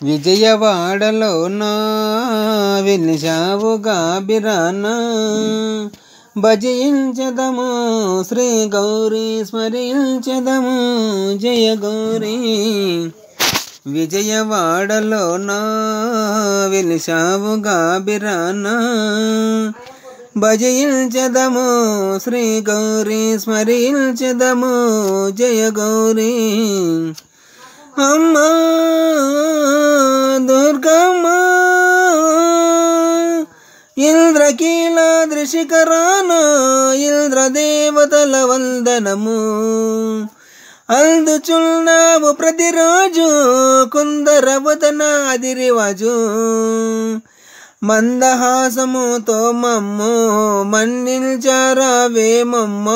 విజయవాడలోన వెలిశావుగా బిరాన భజించదము శ్రీ గౌరీ స్మరించదము జయ గౌరీ. విజయవాడలోన వెలిశావుగా బిరాన భజించదము శ్రీ గౌరీ స్మరించదము జయ గౌరీ. అమ్మా దుర్గమ్మ ఇంద్రకీలాద్రి శిఖరాన ఇంద్రదేవతల వందనము అందుచున్నావు ప్రతిరోజు కుందరవదన అదిరివాజు. మందహాసముతో మమ్ము మన్నించారావేమమ్మ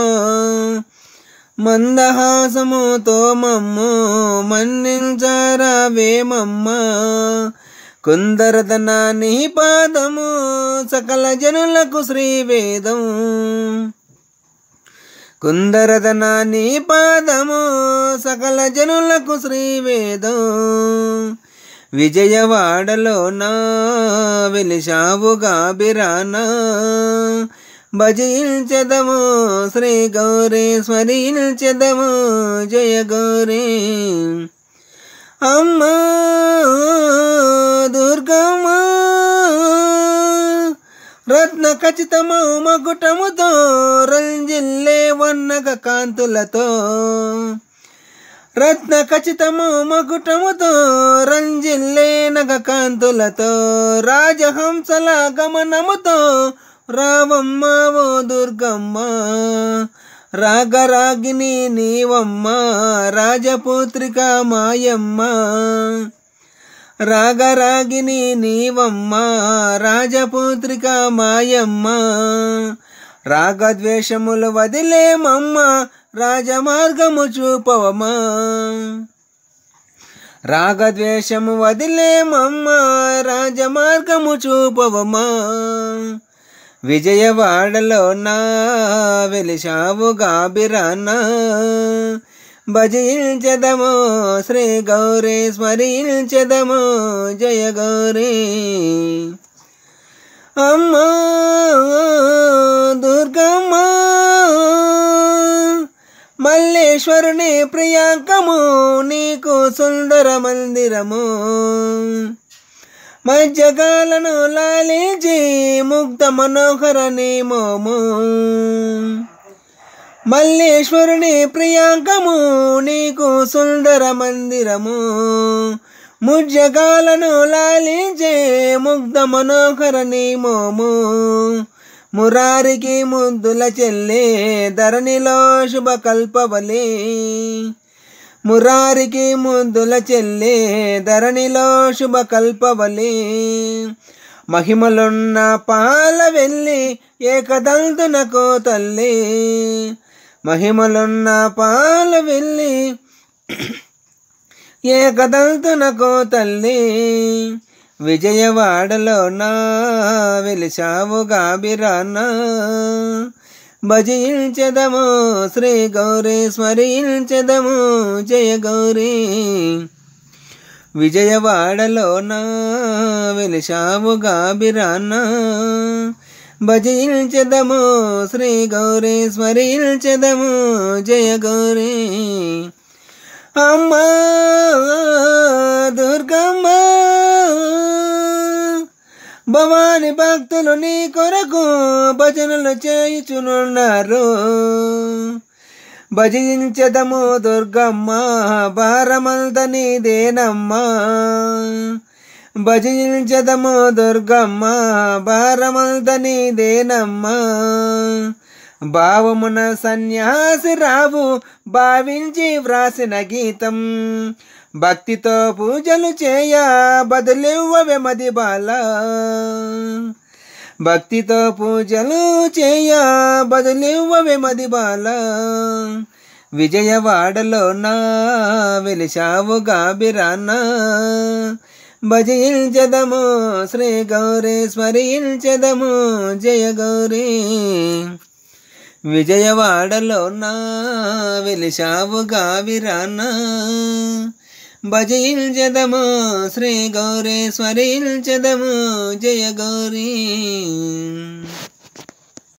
మందహాసముతో మమ్ము మన్నించారావేమమ్మ. కుందరదన నీ పాదము సకల జనులకు శ్రీవేదం. కుందరదన నీ పాదము సకల జనులకు శ్రీవేదం. విజయవాడలోన వెలిశావుగా బిరాన భజించదము శ్రీ గౌరీ స్మరించదము జయ గౌరీ. అమ్మా దుర్గమ్మ రత్న ఖచ్చితము మకుటముతో రంజిల్లే వన్నగ కాంతులతో. రత్న ఖచ్చితము మకుటముతో రంజిల్లే నగ కాంతులతో. రాజహంసల గమనముతో రావమ్మ ఓ దుర్గమ్మ. రాగరాగిని నీవమ్మ రాజపుత్రిక మాయమ్మ. రాగరాగిని నీవమ్మ రాజపుత్రిక మాయమ్మ. రాగద్వేషములు వదిలేమమ్మ రాజమార్గము చూపవమా. రాగద్వేషము వదిలేమమ్మ రాజమార్గము చూపవమా. విజయవాడలోన వెలిశావుగా బిరాన భజించదము శ్రీ గౌరీ స్మరించదము జయ గౌరీ. అమ్మా దుర్గమ్మ మల్లేశ్వరుని ప్రియాంకము నీకు సుందర మందిరము. మధ్యకాలను లాలించి ముగ్ధ మనోహర మోము. మల్లేశ్వరుని ప్రియాంకము నీకు సుందర మందిరము. ముజ్జగాలను లాలించే ముగ్ధ మనోహర మోము. మురారికి ముద్దుల చెల్లే ధరణిలో శుభ కల్పవలే. మురారికి ముద్దుల చెల్లే ధరణిలో శుభ కల్పవలే. మహిమలున్న పాల వెళ్ళి ఏకదంతునకో తల్లి. మహిమలున్న పాల వెళ్ళి ఏకదంతునకో తల్లి. విజయవాడలోన వెలిశావుగా బిరాన భజించదము శ్రీ గౌరీ స్మరించదము జయ గౌరీ. విజయవాడలోన వెలిశావుగా బిరాన భజించదము శ్రీ గౌరీ స్మరించదము జయ గౌరీ. అమ్మా దుర్గమ్మ భవాని భక్తులు నీ కొరకు భజనలు చేయుచునున్నారు. భజించదము దుర్గమ్మ భారమంత నీదేనమ్మా. భజించదము దుర్గమ్మ భారమంత నీదేనమ్మా. భావమున సన్యాసి రావు భావించి వ్రాసిన గీతం. భక్తితో పూజలు చేయ బదులివ్వవే మది బాల. భక్తితో పూజలు చేయ బదులివ్వవే మది బాల. విజయవాడలోన వెలిశావుగా బిరాన భజించదము శ్రీ గౌరీ స్మరించదము జయ గౌరీ. విజయవాడలోన వెలిశావుగా బిరాన భజించెదము శ్రీ గౌరీశ్వరీంచెదము జయ గౌరీ.